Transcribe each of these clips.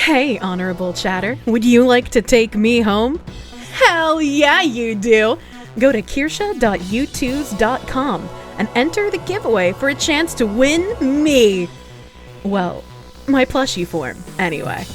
Hey, honorable chatter, would you like to take me home? Hell yeah, you do! Go to Kirsche.YouTues.com and enter the giveaway for a chance to win me. Well, my plushie form, anyway.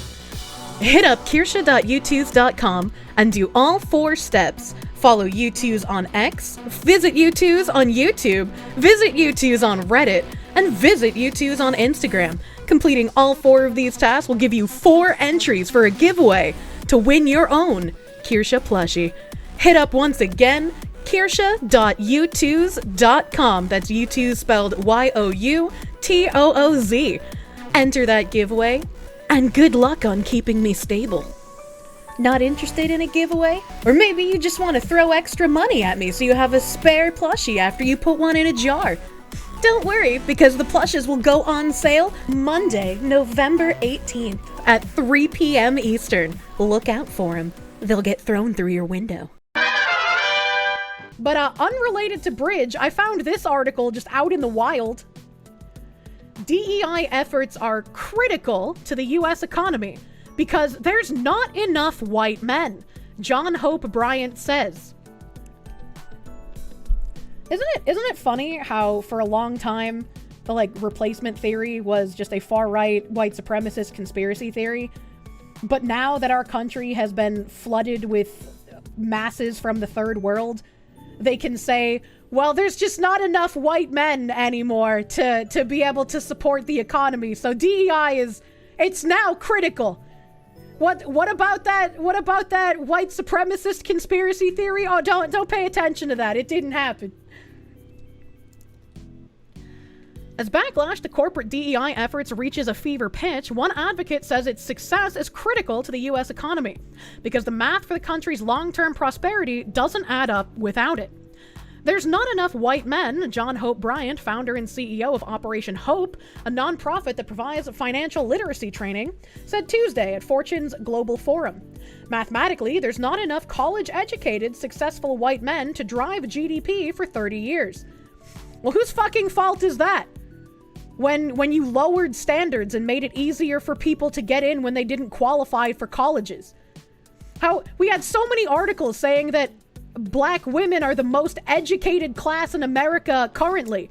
Hit up Kirsche.YouTues.com and do all 4 steps. Follow YouTues on X, visit YouTues on YouTube, visit YouTues on Reddit, and visit YouTues on Instagram. Completing all 4 of these tasks will give you 4 entries for a giveaway to win your own Kirsche plushie. Hit up once again, Kirsche.YouTues.com. That's YouTues spelled YOUTOOZ. Enter that giveaway, and good luck on keeping me stable. Not interested in a giveaway? Or maybe you just want to throw extra money at me so you have a spare plushie after you put one in a jar. Don't worry, because the plushes will go on sale Monday, November 18th at 3 p.m. Eastern. Look out for them. They'll get thrown through your window. But unrelated to Bridge, I found this article just out in the wild. DEI efforts are critical to the US economy because there's not enough white men, John Hope Bryant says. Isn't it funny how for a long time the replacement theory was just a far-right white supremacist conspiracy theory? But now that our country has been flooded with masses from the third world, they can say, well, there's just not enough white men anymore to be able to support the economy. So DEI it's now critical. What about that white supremacist conspiracy theory? Oh, don't pay attention to that. It didn't happen. As backlash to corporate DEI efforts reaches a fever pitch, one advocate says its success is critical to the US economy because the math for the country's long-term prosperity doesn't add up without it. There's not enough white men, John Hope Bryant, founder and CEO of Operation Hope, a nonprofit that provides financial literacy training, said Tuesday at Fortune's Global Forum. Mathematically, there's not enough college-educated, successful white men to drive GDP for 30 years. Well, whose fucking fault is that? When you lowered standards and made it easier for people to get in when they didn't qualify for colleges. How we had so many articles saying that black women are the most educated class in America currently.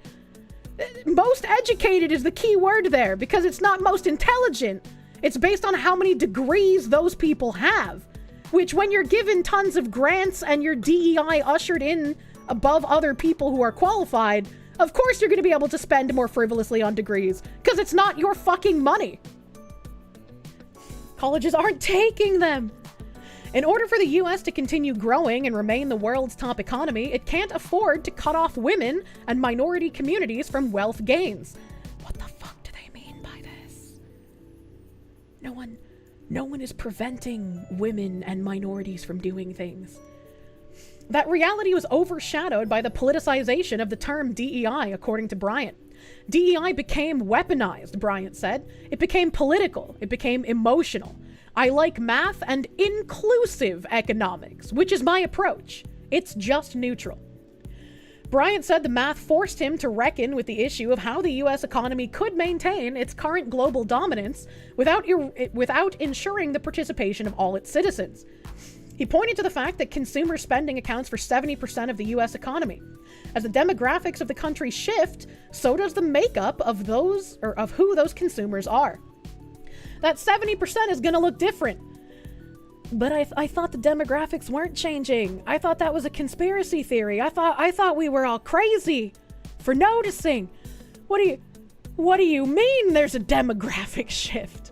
Most educated is the key word there because it's not most intelligent. It's based on how many degrees those people have, which when you're given tons of grants and your DEI ushered in above other people who are qualified, of course you're going to be able to spend more frivolously on degrees because it's not your fucking money. Colleges aren't taking them. In order for the US to continue growing and remain the world's top economy, it can't afford to cut off women and minority communities from wealth gains. What the fuck do they mean by this? No one is preventing women and minorities from doing things. That reality was overshadowed by the politicization of the term DEI, according to Bryant. DEI became weaponized, Bryant said. It became political. It became emotional. I like math and inclusive economics, which is my approach. It's just neutral. Bryant said the math forced him to reckon with the issue of how the US economy could maintain its current global dominance without ensuring the participation of all its citizens. He pointed to the fact that consumer spending accounts for 70% of the US economy. As the demographics of the country shift, so does the makeup of who those consumers are. That 70% is going to look different. But I thought the demographics weren't changing. I thought that was a conspiracy theory. I thought we were all crazy for noticing. What do you mean there's a demographic shift?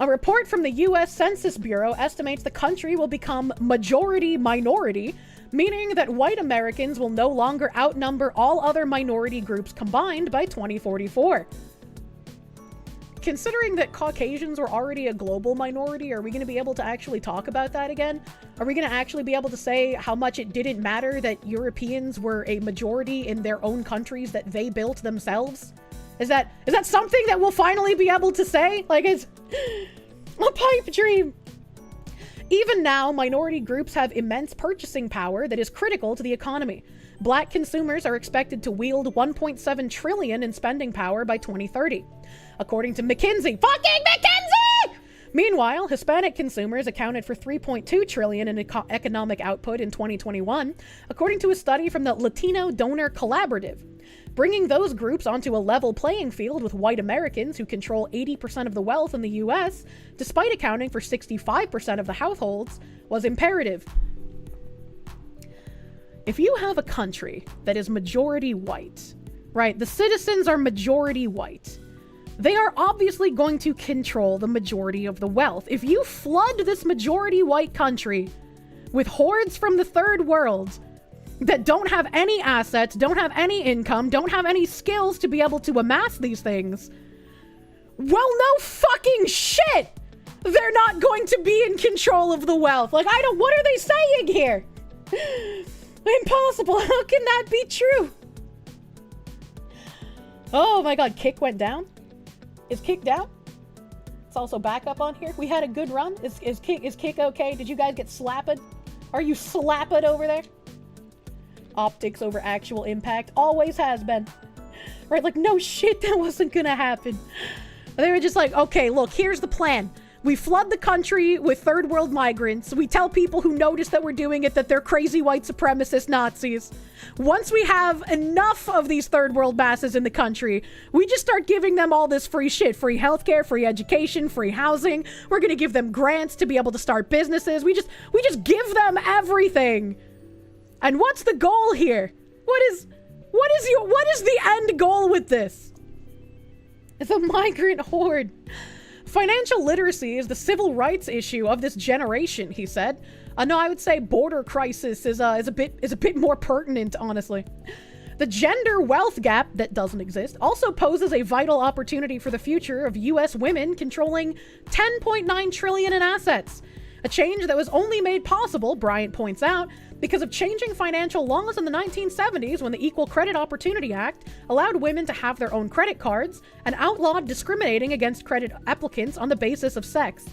A report from the U.S. Census Bureau estimates the country will become majority-minority, meaning that white Americans will no longer outnumber all other minority groups combined by 2044. Considering that Caucasians were already a global minority, are we going to be able to actually talk about that again? Are we going to actually be able to say how much it didn't matter that Europeans were a majority in their own countries that they built themselves? Is that something that we'll finally be able to say? It's a pipe dream. Even now, minority groups have immense purchasing power that is critical to the economy. Black consumers are expected to wield $1.7 trillion in spending power by 2030. According to McKinsey, fucking McKinsey! Meanwhile, Hispanic consumers accounted for $3.2 trillion in economic output in 2021, according to a study from the Latino Donor Collaborative. Bringing those groups onto a level playing field with white Americans who control 80% of the wealth in the US, despite accounting for 65% of the households, was imperative. If you have a country that is majority white, right, the citizens are majority white, they are obviously going to control the majority of the wealth. If you flood this majority white country with hordes from the third world that don't have any assets, don't have any income, don't have any skills to be able to amass these things, well, no fucking shit! They're not going to be in control of the wealth. Like, what are they saying here? Impossible. How can that be true? Oh my god, Kick went down? Is Kick down? It's also back up on here. We had a good run. Is Kick okay? Did you guys get slapped? Are you slapped over there? Optics over actual impact. Always has been. Right, like, no shit, that wasn't gonna happen. They were just like, okay, look, here's the plan. We flood the country with third world migrants. We tell people who notice that we're doing it that they're crazy white supremacist Nazis. Once we have enough of these third world masses in the country, we just start giving them all this free shit. Free healthcare, free education, free housing. We're gonna give them grants to be able to start businesses. We just give them everything. And what's the goal here? What is the end goal with this? It's a migrant horde. Financial literacy is the civil rights issue of this generation, he said. No, I would say border crisis is a bit more pertinent, honestly. The gender wealth gap that doesn't exist also poses a vital opportunity for the future of US women controlling $10.9 trillion in assets. A change that was only made possible, Bryant points out, because of changing financial laws in the 1970s when the Equal Credit Opportunity Act allowed women to have their own credit cards and outlawed discriminating against credit applicants on the basis of sex.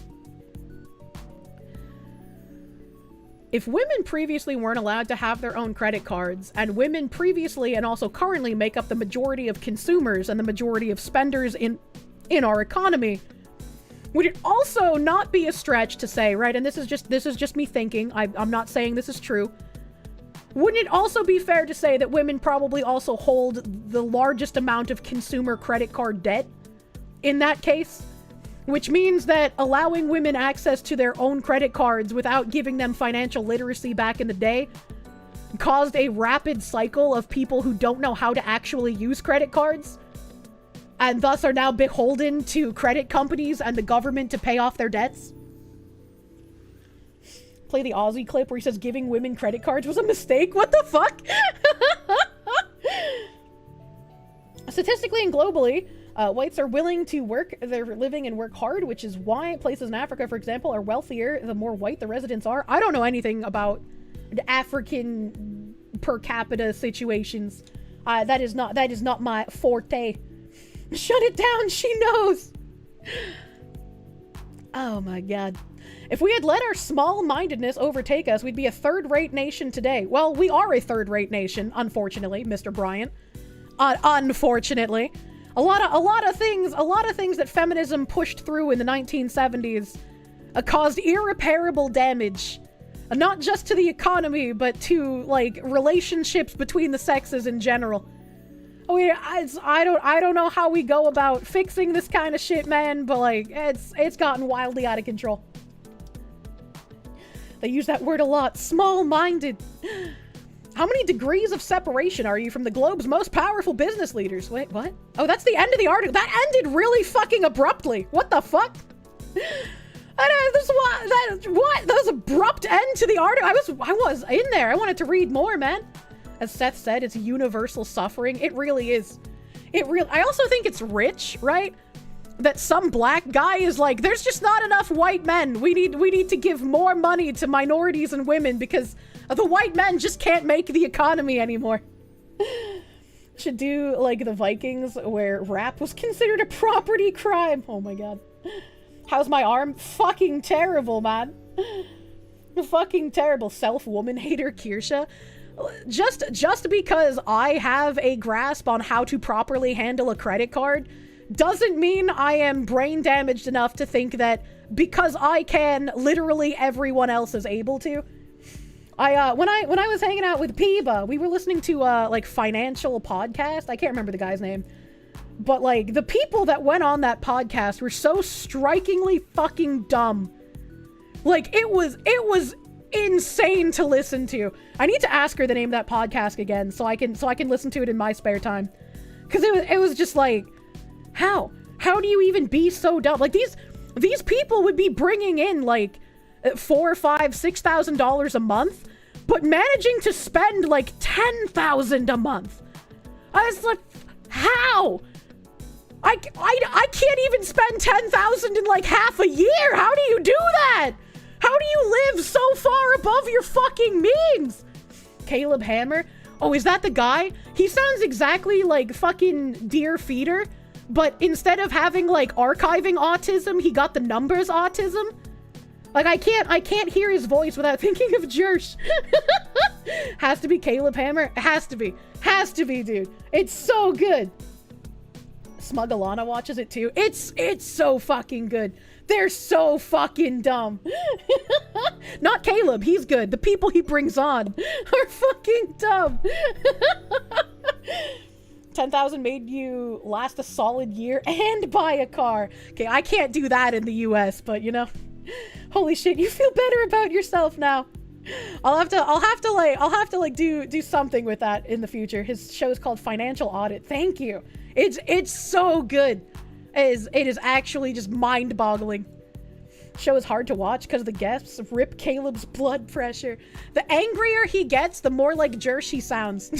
If women previously weren't allowed to have their own credit cards, and women previously and also currently make up the majority of consumers and the majority of spenders in our economy, would it also not be a stretch to say, right, and this is just me thinking, I'm not saying this is true, wouldn't it also be fair to say that women probably also hold the largest amount of consumer credit card debt in that case? Which means that allowing women access to their own credit cards without giving them financial literacy back in the day caused a rapid cycle of people who don't know how to actually use credit cards, and thus are now beholden to credit companies and the government to pay off their debts. Play the Aussie clip where he says giving women credit cards was a mistake. What the fuck? Statistically and globally, whites are willing to work, they're living and work hard, which is why places in Africa, for example, are wealthier the more white the residents are. I don't know anything about the African per capita situations. That is not my forte. Shut it down, she knows. Oh my god. If we had let our small-mindedness overtake us, we'd be a third-rate nation today. Well, we are a third-rate nation, unfortunately, Mr. Bryant. Unfortunately. A lot of things that feminism pushed through in the 1970s caused irreparable damage. Not just to the economy, but to, like, relationships between the sexes in general. I don't know how we go about fixing this kind of shit, man, but like it's gotten wildly out of control. They use that word a lot. Small-minded. How many degrees of separation are you from the globe's most powerful business leaders? Wait, what? Oh, that's the end of the article. That ended really fucking abruptly. What the fuck? That was abrupt end to the article. I was in there. I wanted to read more, man. As Seth said, it's universal suffering. It really is. I also think it's rich, right? That some black guy is like, there's just not enough white men. We need to give more money to minorities and women because the white men just can't make the economy anymore. Should do like the Vikings where rap was considered a property crime. Oh my god. How's my arm? Fucking terrible, man. Fucking terrible. Self-woman hater Kirsche. Just because I have a grasp on how to properly handle a credit card doesn't mean I am brain damaged enough to think that because I can, literally everyone else is able to. When I was hanging out with Piba, we were listening to like financial podcast. I can't remember the guy's name. But like the people that went on that podcast were so strikingly fucking dumb. Like it was insane to listen to. I need to ask her the name of that podcast again so I can listen to it in my spare time. Cause it was just like, how do you even be so dumb? Like these people would be bringing in like $4,000, $5,000, $6,000 a month, but managing to spend like $10,000 a month. I was like, how? I can't even spend $10,000 in like half a year. How do you do that? How do you live so far above your fucking means? Caleb Hammer? Oh, is that the guy? He sounds exactly like fucking Dear Feeder, but instead of having like archiving autism, he got the numbers autism. Like I can't hear his voice without thinking of Kirsch. Has to be Caleb Hammer. Has to be, dude. It's so good. Smugalana watches it too. It's so fucking good. They're so fucking dumb. Not Caleb, he's good. The people he brings on are fucking dumb. 10,000 made you last a solid year and buy a car. Okay, I can't do that in the US, but you know, holy shit, you feel better about yourself now. I'll have to do something with that in the future. His show is called Financial Audit. Thank you. It's so good. It is actually just mind-boggling. Show is hard to watch because of the guests. Rip Caleb's blood pressure. The angrier he gets, the more like Kirschey sounds.